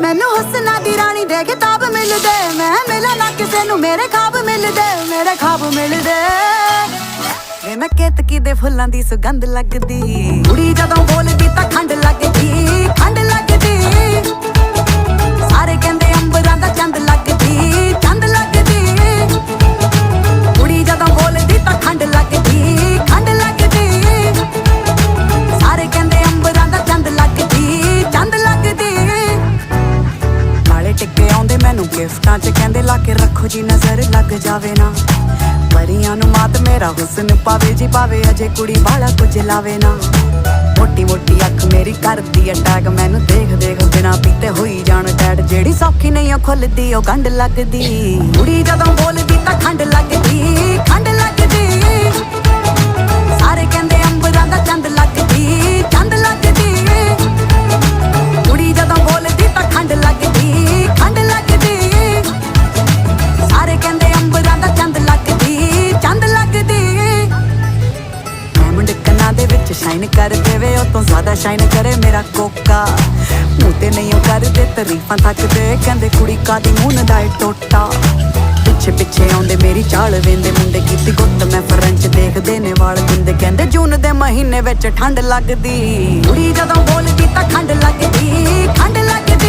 ਮੈਨੂੰ ਹੁਸਨਾ ਦੀ ਰਾਣੀ ਦੇ ਕਿਤਾਬ ਮਿਲਦੇ, ਮੈਂ ਮਿਲਾਂ ਨਾ ਕਿਸੇ ਨੂੰ ਮੇਰੇ ਖਾਬ ਮਿਲਦੇ, ਮੇਰੇ ਖਾਬ ਮਿਲਦੇ। ਵੇ ਮੈਂ ਕੇਤਕੀ ਦੇ ਫੁੱਲਾਂ ਦੀ ਸੁਗੰਧ ਲੱਗਦੀ, ਕੁੜੀ ਜਦੋਂ ਬੋਲਦੀ ਤਾਂ ਖੰਡ ਲੱਗਦੀ, ਖੰਡ ਲੱਗਦੀ। ਸਾਰੇ ਕਹਿੰਦੇ ਅੰਬਰਾਂ ਦਾ ਚੰਦ ਲੱਗਦੀ, ਚੰਦ ਲੱਗਦੀ। ਕੁੜੀ ਜਦੋਂ ਬੋਲਦੀ ਤਾਂ ਖੰਡ ਲੱਗਦੀ, ਖੰਡ ਲੱਗਦੀ। ਸਾਰੇ ਕਹਿੰਦੇ ਅੰਬਰਾਂ ਦਾ ਚੰਦ ਲੱਗਦੀ, ਚੰਦ ਲੱਗਦੀ। ਨਾਲੇ ਟਿੱਕੇ ਆਉਂਦੇ ਮੈਨੂੰ ਗਿਫਟਾਂ 'ਚ, ਕਹਿੰਦੇ ਲਾ ਕੇ ਰੱਖੋ ਜੀ ਨਜ਼ਰ ਲੱਗ ਜਾਵੇ ਨਾ। ਪਰੀਆਂ ਨੂੰ ਮਾਤ ਮੇਰਾ ਹੁਸਨ ਪਾਵੇ ਜੀ ਪਾਵੇ, ਅਜੇ ਕੁੜੀ ਵਾਲਾ ਕੁਝ ਲਾਵੇ ਨਾ। ਮੋਟੀ ਮੋਟੀ ਅੱਖ ਮੇਰੀ ਕਰਦੀ ਅਟੈਕ, ਮੈਨੂੰ ਦੇਖ ਦੇਖ ਬਿਨਾ ਪੀਤੇ ਹੋਈ ਜਾਣ ਟੈਟ। ਜਿਹੜੀ ਸੌਖੀ ਨਹੀਂ ਉਹ ਖੁੱਲਦੀ ਉਹ ਗੰਢ ਲੱਗਦੀ, ਕੁੜੀ ਜਦੋਂ ਬੋਲਦੀ ਤਾਂ ਖੰਡ ਲੱਗਦੀ, ਖੰਡ ਲੱਗਦੀ। ਸਾਰੇ ਕਹਿੰਦੇ ਅੰਬਰਾਂ ਦਾ ਚੰਦ ਲੱਗਦੀ, ਚੰਦ ਲੱਗਦੀ। ਕੁੜੀ ਜਦੋਂ ਬੋਲਦੀ ਤਾਂ ਖੰਡ ਲੱਗਦੀ, ਖੰਡ ਲੱਗਦੀ। ਸਾਰੇ ਕਹਿੰਦੇ ਅੰਬਰਾਂ ਦਾ ਚੰਦ ਲੱਗਦੀ, ਚੰਦ ਲੱਗਦੀ। ਡਾਇਮੰਡ ਕੰਨਾਂ ਦੇ ਵਿੱਚ ਸ਼ਾਈਨ ਕਰ ਦੇਵੇ, ਉਹ ਤੋਂ ਜ਼ਿਆਦਾ ਸ਼ਾਈਨ ਕਰੇ ਮੇਰਾ ਕੋਕਾ। ਮੂੰਹ ਤੇ ਨਹੀਂ ਉਹ ਕਰਦੇ ਤਾਰੀਫਾਂ ਥੱਕਦੇ, ਕਹਿੰਦੇ ਕੁੜੀ ਕਾਦੀ ਮੂੰਹ ਦਾ ਏ ਟੋਟਾ। ਪਿੱਛੇ ਪਿੱਛੇ ਆਉਂਦੇ ਮੇਰੀ ਚਾਲ ਵੇਂਦੇ ਮੁੰਡੇ, ਕੀਤੀ ਗੁੱਤ ਮੈਂ ਫਰੈਂਚ ਦੇਖਦੇ ਨੇ ਵਾਲ ਦਿੰਦੇ। ਕਹਿੰਦੇ ਜੂਨ ਦੇ ਮਹੀਨੇ ਵਿੱਚ ਠੰਡ ਲੱਗਦੀ, ਕੁੜੀ ਜਦੋਂ ਬੋਲਦੀ ਤਾਂ ਖੰਡ ਲੱਗਦੀ, ਖੰਡ ਲੱਗਦੀ।